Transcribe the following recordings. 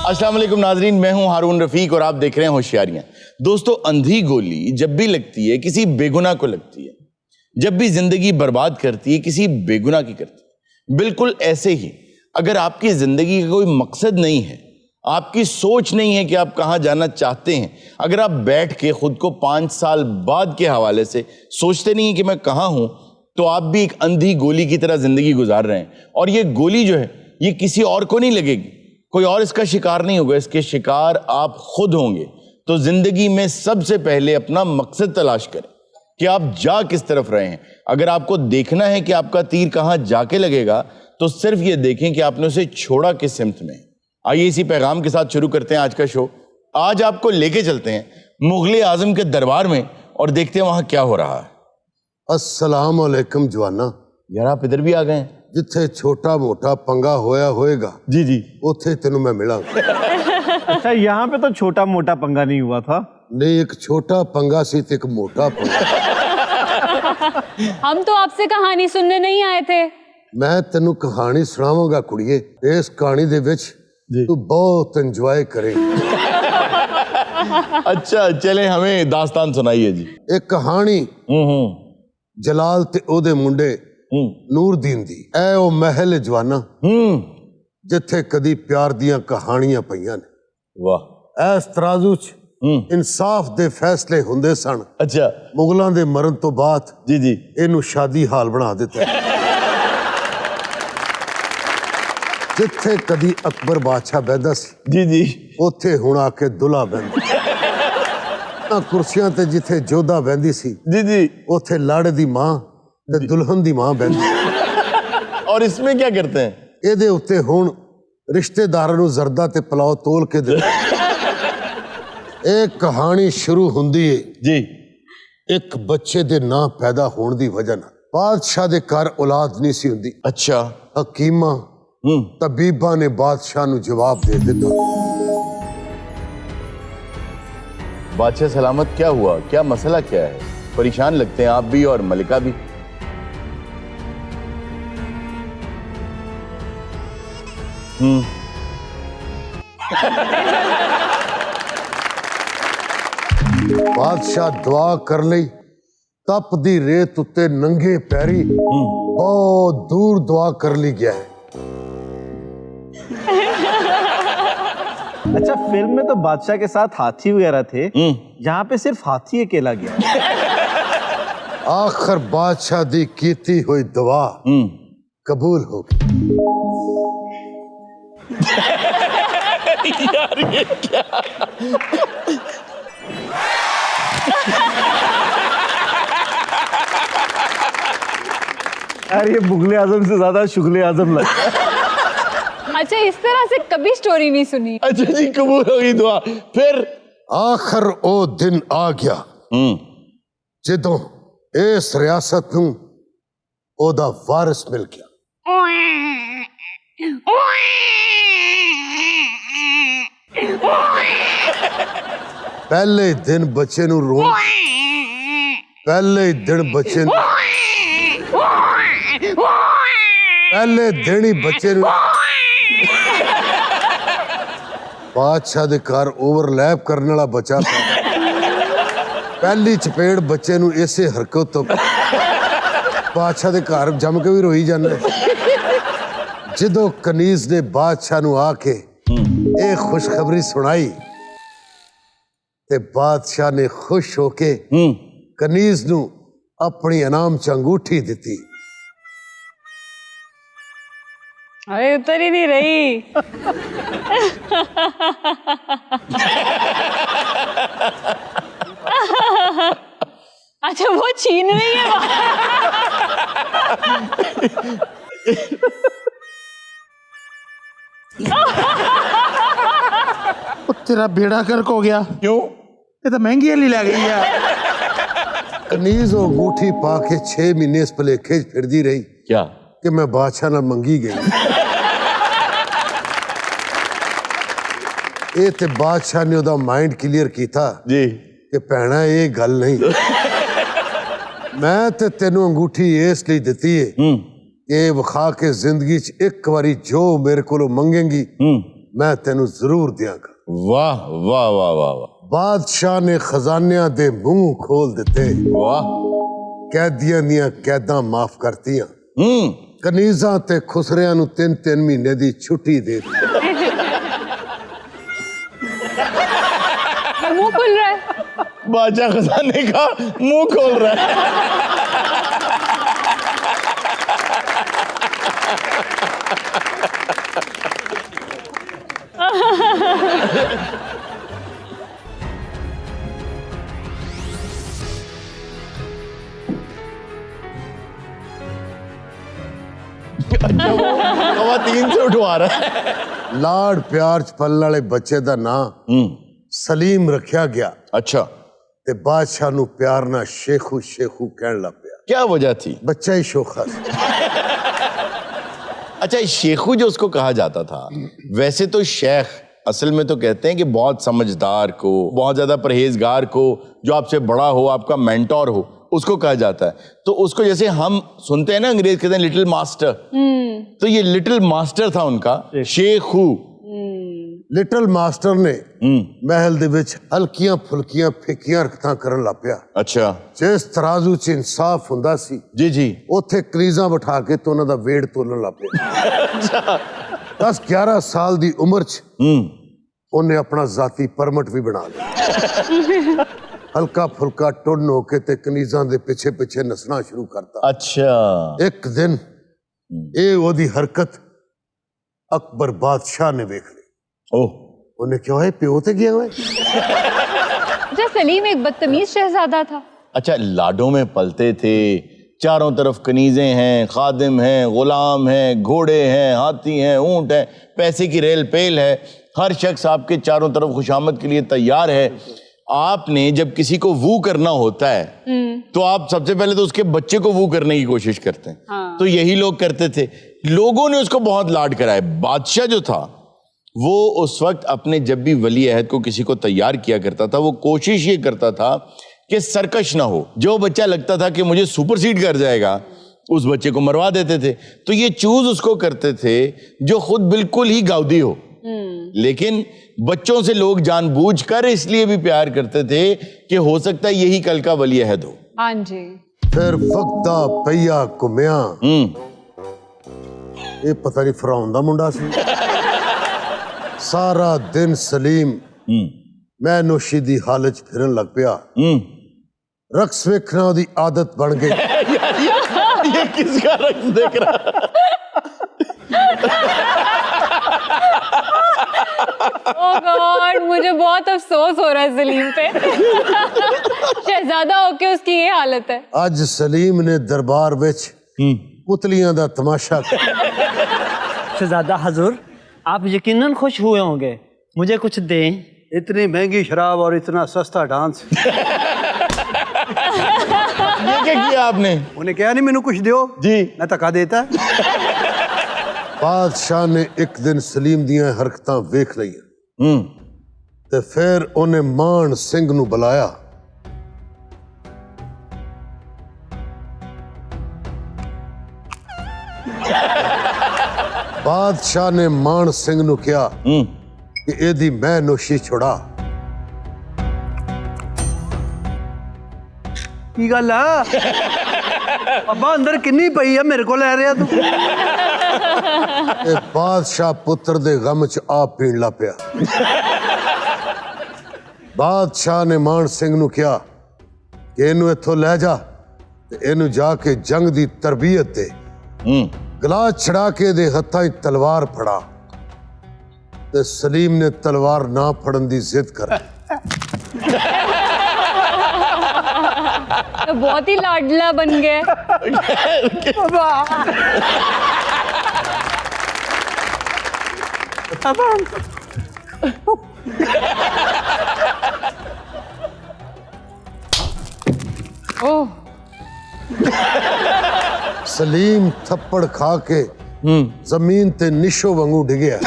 अस्सलाम वालेकुम नाजरीन, मैं हूं हारून रफीक और आप देख रहे हैं होशियारियां। दोस्तों, अंधी गोली जब भी लगती है किसी बेगुनाह को लगती है, जब भी जिंदगी बर्बाद करती है किसी बेगुनाह की करती है। बिल्कुल ऐसे ही अगर आपकी जिंदगी का कोई मकसद नहीं है, आपकी सोच नहीं है कि आप कहां जाना चाहते हैं, अगर आप बैठ के खुद को 5 साल बाद के हवाले से सोचते नहीं है कि मैं कहां हूं, तो आप भी एक अंधी गोली की तरह जिंदगी गुजार रहे हैं। और ये गोली जो है ये किसी और को नहीं लगेगी, कोई और इसका शिकार नहीं होगा, इसके शिकार आप खुद होंगे। तो जिंदगी में सबसे पहले अपना मकसद तलाश करें कि आप जा किस तरफ रहे हैं। अगर आपको देखना है कि आपका तीर कहां जाके लगेगा, तो सिर्फ ये देखें कि आपने उसे छोड़ा किस सिमत में। आइए इसी पैगाम के साथ शुरू करते हैं आज का शो। आज आपको लेके चलते हैं मुगले आजम के दरबार में और देखते हैं वहां क्या हो रहा है। अस्सलाम वालेकुम जवाना। यार आप इधर भी आ गए। जिथे छोटा मोटा पंगा होया होएगा जी जी, उथे तेनू मैं मिलांगा। अच्छा, यहाँ पे तो छोटा मोटा पंगा नहीं हुआ था। नहीं, एक छोटा पंगा सी ते एक मोटा पंगा। हम तो आपसे कहानी सुनने नहीं आए थे। मैं तेनू कहानी सुनावांगा कुड़िए। इस कहानी दे विच तू बहुत एंजॉय करेगी। अच्छा चले, हमें दास्तान सुनाइए जी। एक कहानी जलाल ते ओदे मुंडे नूरदीन दी। ऐ ओ महल जवाना जिथे कदी प्यार दियां कहानियां पईयां ने। वाह। ऐस तराजू च इंसाफ दे फैसले हुंदे सन। अच्छा। मुगलों दे मरण तो बाद जी जी, इनू शादी हाल बना दिता। जिथे कदी अकबर बादशाह बैठदा सी जी जी, उथे हुण आके दुल्हा बैठदा। कुर्सियां ते जिथे जोधा बहंदी सी जी जी, उथे लाड़े दी मां ते दुल्हन दी मां बहंदी। और इसमें क्या करते हैं? ਇਹਦੇ ਉੱਤੇ ਹੁਣ ਰਿਸ਼ਤੇਦਾਰਾਂ ਨੂੰ ਜ਼ਰਦਾ ਤੇ ਪਲਾਓ ਤੋਲ ਕੇ ਦੇ। ਇਹ ਕਹਾਣੀ ਸ਼ੁਰੂ ਹੁੰਦੀ ਏ जी, ਇੱਕ ਬੱਚੇ ਦੇ ਨਾਂ ਪੈਦਾ ਹੋਣ ਦੀ ਵਜ੍ਹਾ ਨਾਲ। ਬਾਦਸ਼ਾਹ ਦੇ ਘਰ ਔਲਾਦ ਨਹੀਂ ਸੀ ਹੁੰਦੀ। अच्छा। ਹਕੀਮਾਂ ਤਬੀਬਾਂ ਨੇ ਬਾਦਸ਼ਾਹ ਨੂੰ ਜਵਾਬ ਦੇ ਦਿੱਤਾ। बादशाह सलामत, क्या हुआ, क्या मसला क्या है? परेशान लगते हैं आप भी और मलिका भी। ਬਾਦਸ਼ਾਹ ਦੁਆ ਕਰ ਲਈ। ਤਪਦੀ ਰੇਤ ਉੱਤੇ ਨੰਗੇ ਪੈਰੀ ਬਹੁਤ ਦੂਰ ਦੁਆ ਕਰ ਲਈ ਗਿਆ ਹੈ। अच्छा, फिल्म में तो बादशाह के साथ हाथी वगैरह थे, यहाँ पे सिर्फ हाथी अकेला गया। आखिर बादशाह दी कीती हुई दुआ कबूल हो गई। यार ये क्या? यार ये मुगले आजम से ज्यादा शुगले आजम लगता है। अच्छा, इस तरह से कभी स्टोरी नहीं सुनी। अच्छा जी, कबूल हो गई दुआ। फिर आखिर ओ दिन आ गया ਜਦੋਂ ਇਸ ਰਿਆਸਤ ਨੂੰ ਉਹਦਾ ਵਾਰਿਸ ਮਿਲ ਗਿਆ। ਪਹਿਲੇ ਦਿਨ ਬੱਚੇ ਨੂੰ ਰੋਣ, ਪਹਿਲੇ ਦਿਨ ਬੱਚੇ ਨੂੰ, ਪਹਿਲੇ ਦਿਨ ਹੀ ਬੱਚੇ ਨੂੰ ਬਾਦਸ਼ਾਹ ਦੇ ਘਰ ਓਵਰਲੈਪ ਕਰਨ ਵਾਲਾ ਬੱਚਾ ਪਹਿਲੀ ਚਪੇੜ ਬੱਚੇ ਨੂੰ ਇਸੇ ਹਰਕਤ ਤੋਂ ਬਾਦਸ਼ਾਹ ਦੇ ਘਰ ਜੰਮ ਕੇ ਵੀ ਰੋਈ ਜਾਂਦਾ। ਜਦੋਂ ਕਨੀਜ਼ ਨੇ ਬਾਦਸ਼ਾਹ ਨੂੰ ਆ ਕੇ ਇਹ ਖੁਸ਼ਖਬਰੀ ਸੁਣਾਈ ਤੇ ਬਾਦਸ਼ਾਹ ਨੇ ਖੁਸ਼ ਹੋ ਕੇ ਕਨੀਜ਼ ਨੂੰ ਆਪਣੀ ਇਨਾਮ ਚ ਅੰਗੂਠੀ ਦਿੱਤੀ। अरे उतर ही नहीं रही। अच्छा, वो छीन रही है। तेरा बेड़ा गर्क हो गया। क्यों? ये तो महंगी वाली लै गई है। कनीज वो अंगूठी पा के 6 महीने इस भलेखे च फिरदी रही क्या कि मैं बादशाह नाल मंगी गई। ਇਹ ਤੇ ਬਾਦਸ਼ਾਹ ਨੇ ਉਹਦਾ ਮਾਈਂਡ ਕਲੀਅਰ ਕੀਤਾ जी, ਕਿ ਭੈਣਾ ਇਹ ਗੱਲ ਨਹੀਂ। ਮੈਂ ਤੇ ਤੈਨੂੰ ਅੰਗੂਠੀ ਇਸ ਲਈ ਦਿੱਤੀ ਏ ਕਿ ਵਿਖਾ ਕੇ ਜ਼ਿੰਦਗੀ 'ਚ ਇੱਕ ਵਾਰੀ ਜੋ ਮੇਰੇ ਕੋਲੋਂ ਮੰਗੇਂਗੀ मैं तेनू जरूर दियांगा। वाह वाह वाह वाह वाह बादशाह ने खजानियां दे मुंह खोल दिते, वाह। कैदियां दियां कैदां माफ करतियां, कनीज़ां ते खुसरियां नू 3-3 महीने दी छुट्टी दे दी। मुंह खुल रहा है। बादशाह खजाने का मुंह खोल रहा है। अच्छा वो खवातीन से उठवा रहा है। लाड़ प्यार च पलने वाले बच्चे दा नाम सलीम रखा गया। अच्छा, ते बादशाह नू प्यार ना शेखू शेखू कहन लग पिया। क्या वजह थी? बच्चा ही शोखा सी। अच्छा, शेखू जो उसको कहा जाता था, वैसे तो शेख असल में तो कहते हैं कि बहुत समझदार को, बहुत ज्यादा परहेजगार को, जो आपसे बड़ा हो, आपका मेंटोर हो, उसको कहा जाता है। तो उसको जैसे हम सुनते हैं ना, अंग्रेज कहते हैं लिटिल मास्टर, तो ये लिटिल मास्टर था उनका शेखू। लिटिल मास्टर ने महल दे विच हल्कियां फुल्कियां फिक्कियां रखता करन लग पिया। अच्छा, जिस तराजू च इंसाफ हुंदा सी, जी जी, उथे कनीज़ां बिठा के तो उन्हां दा वेट तोलन लग पिया। 10-11 साल दी उम्र च उन्हें अपना जाती परमट भी बना लिया। हल्का फुल्का टुन होके ते कनीज़ां दे पिछे पिछे नसना शुरू करता। अच्छा। एक दिन ये ओदी हरकत अकबर बादशाह ने देख ली। ओह, उन्हें क्यों है प्यो ते गया हुआ है? अच्छा, सलीम एक बदतमीज शहजादा था। अच्छा, लाडों में पलते थे, चारों तरफ कनीजें हैं, खादिम हैं, गुलाम हैं, घोड़े हैं, हाथी हैं, ऊंट हैं, पैसे की रेल पेल है, हर शख्स आपके चारों तरफ खुशामद के लिए तैयार है। आपने जब किसी को वू करना होता है तो आप सबसे पहले तो उसके बच्चे को वू करने की कोशिश करते हैं। हाँ। तो यही लोग करते थे। लोगों ने उसको बहुत लाड कराया। बादशाह जो था वो उस वक्त अपने जब भी वली अहद को किसी को तैयार किया करता था, वो कोशिश ये करता था कि सरकश ना हो। जो बच्चा लगता था कि मुझे सुपरसीड कर जाएगा, उस बच्चे को मरवा देते थे। तो ये चूज उसको करते थे जो खुद बिल्कुल ही गाउदी हो, लेकिन बच्चों से लोग जानबूझकर इसलिए भी प्यार करते थे कि हो सकता है यही कल का वली अहद हो। हाँ जी। फिर वक्ता पैया घुमिया, ये पता नहीं फराउन दा मुंडा सी। सारा दिन सलीम मैं नोशी दी हालत च फिरन लग पिया। रक्स वेखना ओदी आदत बन गई। ये किसका रक्स देख रहा? ओह गॉड, मुझे बहुत अफसोस हो रहा है सलीम पे। शहजादा होके उसकी ये हालत है। आज सलीम ने दरबार विच पुतलियां दा तमाशा किया। शहजादा हजूर, आप यकीनन खुश हुए होंगे, मुझे कुछ दें। इतनी महंगी शराब और इतना सस्ता डांस। ये क्या किया आपने? उन्हें क्या नहीं मैनू कुछ दियो जी, मैं धक्का देता। बादशाह ने एक दिन सलीम दियां हरकतां वेख लईयां ते फिर उन्हें मान सिंह नू बुलाया। बादशाह ने मान सिंह नू कहा कि एदी मैं नोशी छुड़ा। की गल है अब्बा, अंदर किन्नी पई है मेरे को लै रहा तू? ए बादशाह पुत्र दे गम च आप पीण ला पिया। बादशाह ने मान सिंह नू कहा कि इनू इथों लै जा ते इनू जाके जंग दी तरबियत दे। गलास छड़ा के दे हत्थां च तलवार फड़ा ते सलीम ने तलवार ना फड़न दी जिद कर। तो बहुत ही लाडला बन गया। ओह, सलीम थप्पड़ खा के जमीन ते निशो वांगू डिगया।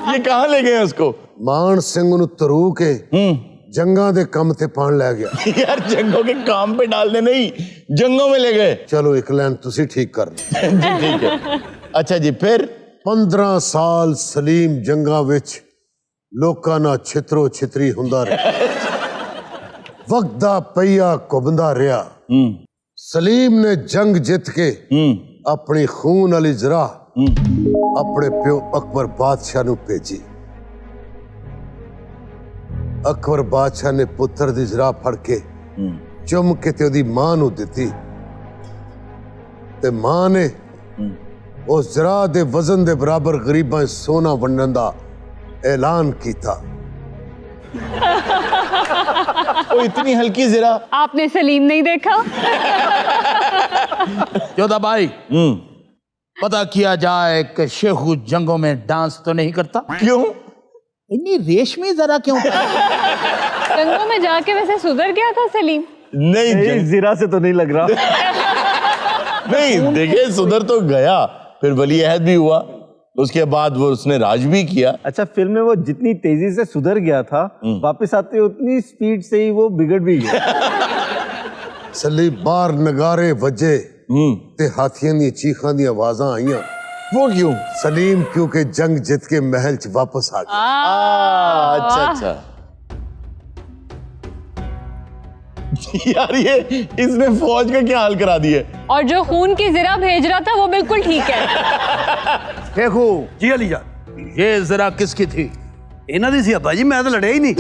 ये कहाँ ले गए उसको? मान सिंह नू तरू के जंगा दे कम ते पान लै गया। यार जंगों के काम पे डालने नहीं, जंगों में ले गए। चलो एक लाइन तुसी ठीक कर लो। जी ठीक है। अच्छा जी फिर 15 साल सलीम जंगा विच लोकां नाल छितरो छितरी हुंदा रहा। वक्त दा पहिया घुमदा रहा। सलीम ने जंग जित के अपनी खून वाली जरा अपने प्यो अकबर बादशाह नू भेजी। अकबर बादशाह ने पुत्र दी जरा फड़ के चुम के ते ओदी मां नू दिती ते मां ने उस जरा दे वजन दे बराबर गरीबां सोना वंडण दा ऐलान कीता। वो इतनी हल्की जरा। आपने सलीम नहीं देखा? योदा भाई पता किया जाए कि शेखू जंगों में डांस तो नहीं करता? क्यों? इतनी रेशमी जरा क्यों? जंगों में जाके वैसे सुधर गया था सलीम? नहीं ये जीरा से तो नहीं लग रहा। नहीं देखिए सुधर तो गया, फिर वली अहद भी हुआ, उसके बाद वो उसने राज भी किया। अच्छा फिल्म में वो जितनी तेजी से सुधर गया था, वापस आते उतनी स्पीड से ही वो बिगड़ भी गया। सलीम बार नगारे वजे ते हाथियों दी चीखां दी आवाजां आईयां। वो क्यों? सलीम क्योंकि जंग जित के महल च वापस आ गया। अच्छा अच्छा। यार ये इसने फौज का क्या हाल करा दिया। और जो खून की जिरा भेज रहा था वो बिल्कुल ठीक है। शेखू जी अली जान, ये जरा किसकी थी? इन्हां दी सी अब्बा जी, मैं तो लड़िया ही नहीं।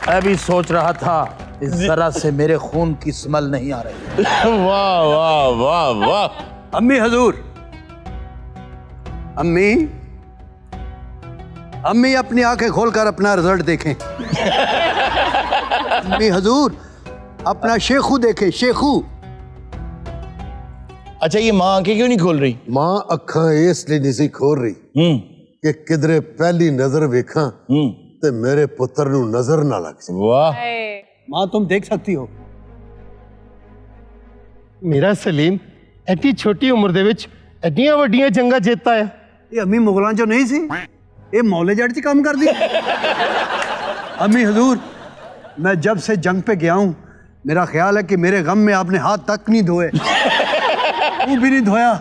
मैं भी सोच रहा था इस जरा से मेरे खून की स्मेल नहीं आ रही। वाह वाह वाह वाह। अम्मी हजूर, अम्मी अम्मी अपनी आंखें खोलकर अपना रिजल्ट देखें। अम्मी हजूर अपना शेखू देखें, शेखू। अच्छा ये माँ आंखें क्यों नहीं खोल रही? मां अखां इसलिए नहीं सी खोल रही कि किधरे पहली नजर वेखां ते मेरे पुत्र नू नजर ना लग जाए। वाह। माँ तुम देख सकती हो। मेरा सलीम एडी छोटी उम्र दे विच एडियां वड्डियां जंगा जित्ता है। ये अम्मी मुगलां चो नहीं सी, ये मौले जड़ च काम कर दी। अम्मी हजूर, मैं जब से जंग पे गया हूं, मेरा ख्याल है कि मेरे गम में आपने हाथ तक नहीं धोए, मुंह भी नहीं धोया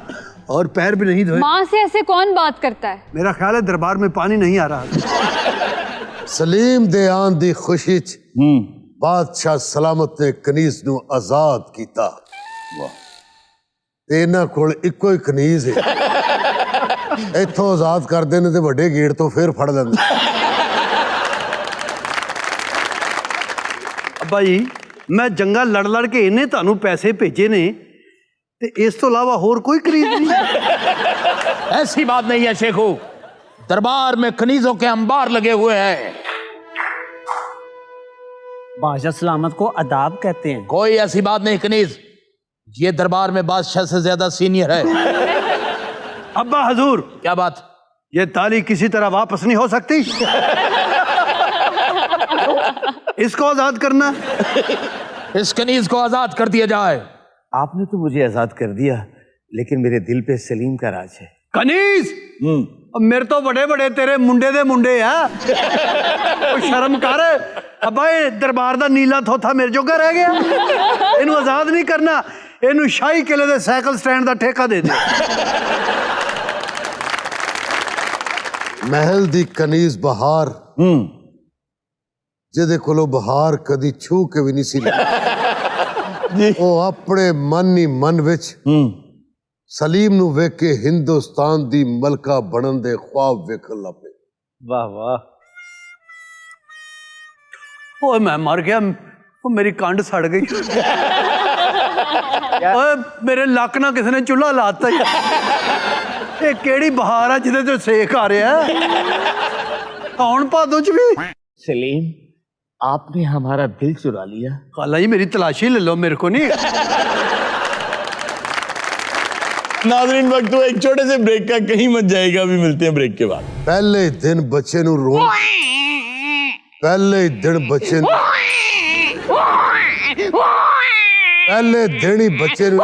और पैर भी नहीं धोए। माँ से ऐसे कौन बात करता है? मेरा ख्याल है दरबार में पानी नहीं आ रहा। सलीम दे आन दी खुशी च बादशाह सलामत ने कनीज नू आजाद कीता। ते इन्हां कोल इक्को ही कनीज है। इथों आजाद कर देने ते वड्डे गेट तो फिर फड़ लेंदे। अब्बा जी, मैं जंगा लड़ लड़ के इन्हें तानू पैसे भेजे ने ते इस तो इलावा होर कोई खरीद नहीं। ऐसी बात नहीं है शेखू, दरबार में खनीजों के अंबार लगे हुए हैं। बादशाह सलामत को अदाब कहते हैं। कोई ऐसी बात नहीं कनीज, ये दरबार में बादशाह से ज्यादा सीनियर है। अब्बा हजूर, क्या बात? ये ताली किसी तरह वापस नहीं हो सकती। इसको आजाद करना। इस कनीज को आजाद कर दिया जाए। आपने तो मुझे आजाद कर दिया, लेकिन मेरे दिल पे सलीम का राज है। कनीज, अब मेरे तो बड़े बड़े तेरे मुंडे दे मुंडे है। तो शर्म कर। अब्बा ये दरबार दा नीला थोथा मेरे जोगा रह गया। इनू आजाद नहीं करना, इनू शाही किले दे साइकिल स्टैंड दा ठेका दे दे। महल दी कनीज बहार जिदे कोलों बहार कदी छू के भी नहीं सी लगी। वो अपने मन ही मन विच सलीम नू वेख के हिंदुस्तान दी मलका बनन दे ख्वाब वेखन लग पे। वाह वाह। ओए मैं मर गया, वो मेरी कंड सड़ गई। ओए मेरे लक ना किसी ने चूल्हा लाता ही। ये केड़ी बहार है जिदे तो सेक आ रहा है। कौन भादों च भी। सलीम, आपने हमारा दिल चुरा लिया। काला जी मेरी तलाशी ले लो, मेरे को नहीं। नाज़रीन वक्त हुआ एक छोटे से ब्रेक का, कहीं मत जाएगा, अभी मिलते हैं ब्रेक के बाद। पहले दिन बच्चे नू रोन, पहले दिन बच्चे नू, पहले दिन ही बच्चे नू